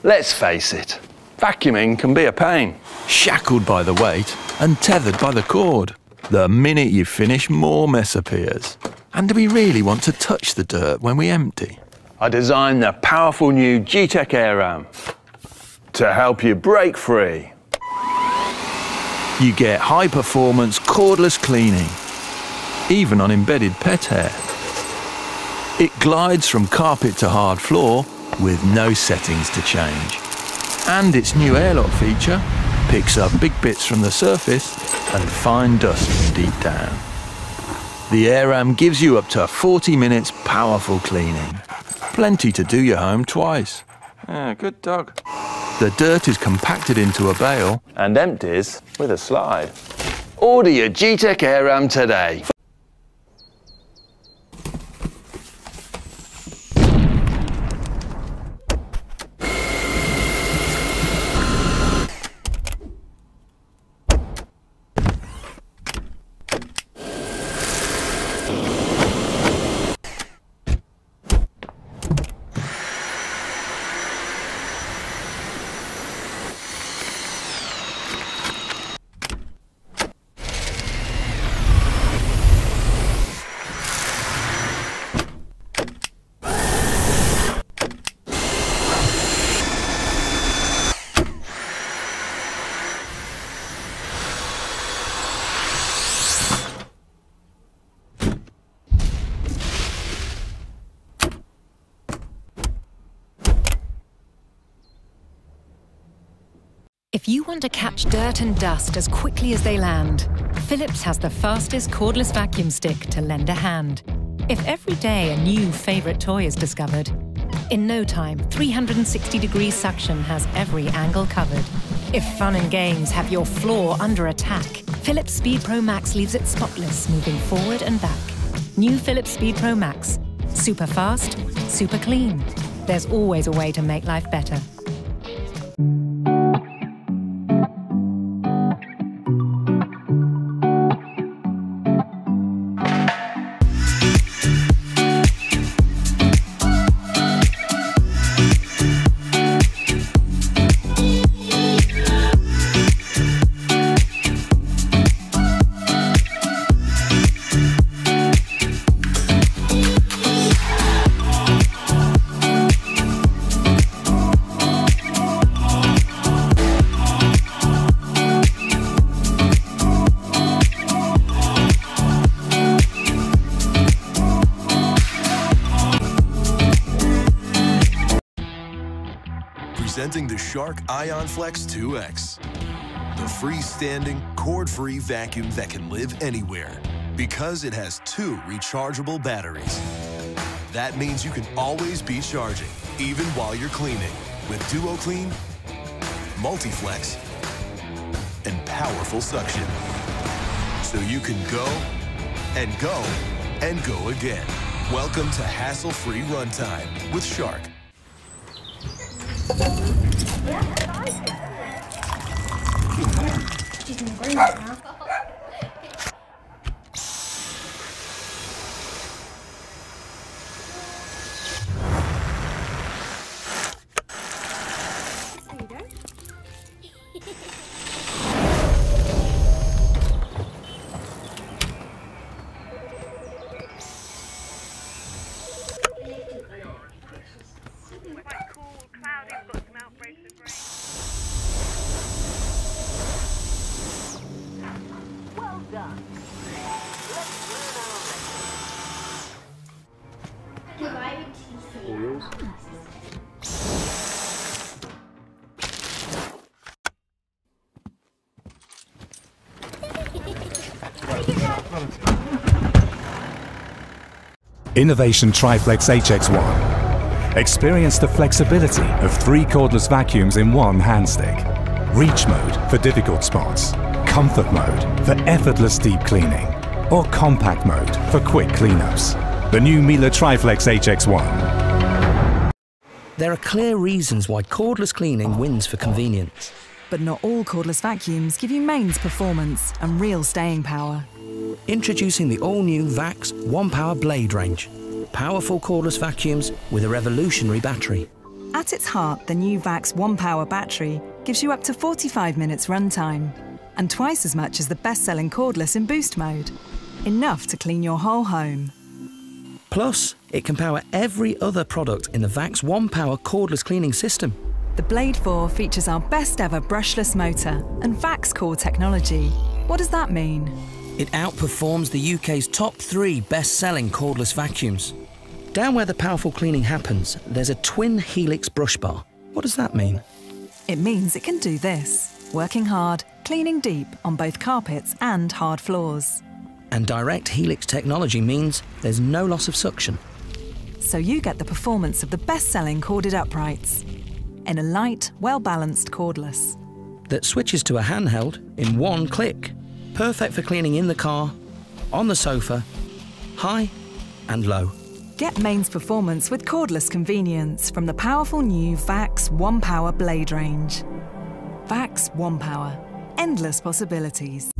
Let's face it, vacuuming can be a pain. Shackled by the weight and tethered by the cord. The minute you finish, more mess appears. And do we really want to touch the dirt when we empty? I designed the powerful new GTECH AIRRAM to help you break free. You get high-performance cordless cleaning, even on embedded pet hair. It glides from carpet to hard floor with no settings to change. And its new airlock feature picks up big bits from the surface and fine dust from deep down. The AIRRAM gives you up to 40 minutes powerful cleaning. Plenty to do your home twice. Yeah, good dog. The dirt is compacted into a bale and empties with a slide. Order your GTECH AIRRAM today. If you want to catch dirt and dust as quickly as they land, Philips has the fastest cordless vacuum stick to lend a hand. If every day a new favourite toy is discovered, in no time 360-degree suction has every angle covered. If fun and games have your floor under attack, Philips Speed Pro Max leaves it spotless, moving forward and back. New Philips Speed Pro Max. Super fast, super clean. There's always a way to make life better. Presenting the Shark IONFlex 2X, the freestanding, cord-free vacuum that can live anywhere because it has 2 rechargeable batteries. That means you can always be charging, even while you're cleaning, with Duo Clean, Multi-Flex, and powerful suction. So you can go and go and go again. Welcome to hassle-free runtime with Shark. She's in the green now. There you go. Quite cool, cloudy, we've got some outbreaks of rain. Well done. Let's learn our Innovation TRIFLEX HX1. Experience the flexibility of 3 cordless vacuums in one hand stick. Reach mode for difficult spots. Comfort mode for effortless deep cleaning. Or compact mode for quick cleanups. The new MIELE TRIFLEX HX1. There are clear reasons why cordless cleaning wins for convenience. But not all cordless vacuums give you mains performance and real staying power. Introducing the all-new VAX ONEPWR Blade range. Powerful cordless vacuums with a revolutionary battery. At its heart, the new VAX ONEPWR battery gives you up to 45 minutes runtime and twice as much as the best-selling cordless in boost mode. Enough to clean your whole home. Plus, it can power every other product in the VAX ONEPWR cordless cleaning system. The Blade 4 features our best-ever brushless motor and VAX core technology. What does that mean? It outperforms the UK's top 3 best-selling cordless vacuums. Down where the powerful cleaning happens, there's a twin helix brush bar. What does that mean? It means it can do this, working hard, cleaning deep on both carpets and hard floors. And direct helix technology means there's no loss of suction. So you get the performance of the best-selling corded uprights in a light, well-balanced cordless. That switches to a handheld in one click. Perfect for cleaning in the car, on the sofa, high and low. Get mains performance with cordless convenience from the powerful new VAX ONEPWR blade range. VAX ONEPWR. Endless possibilities.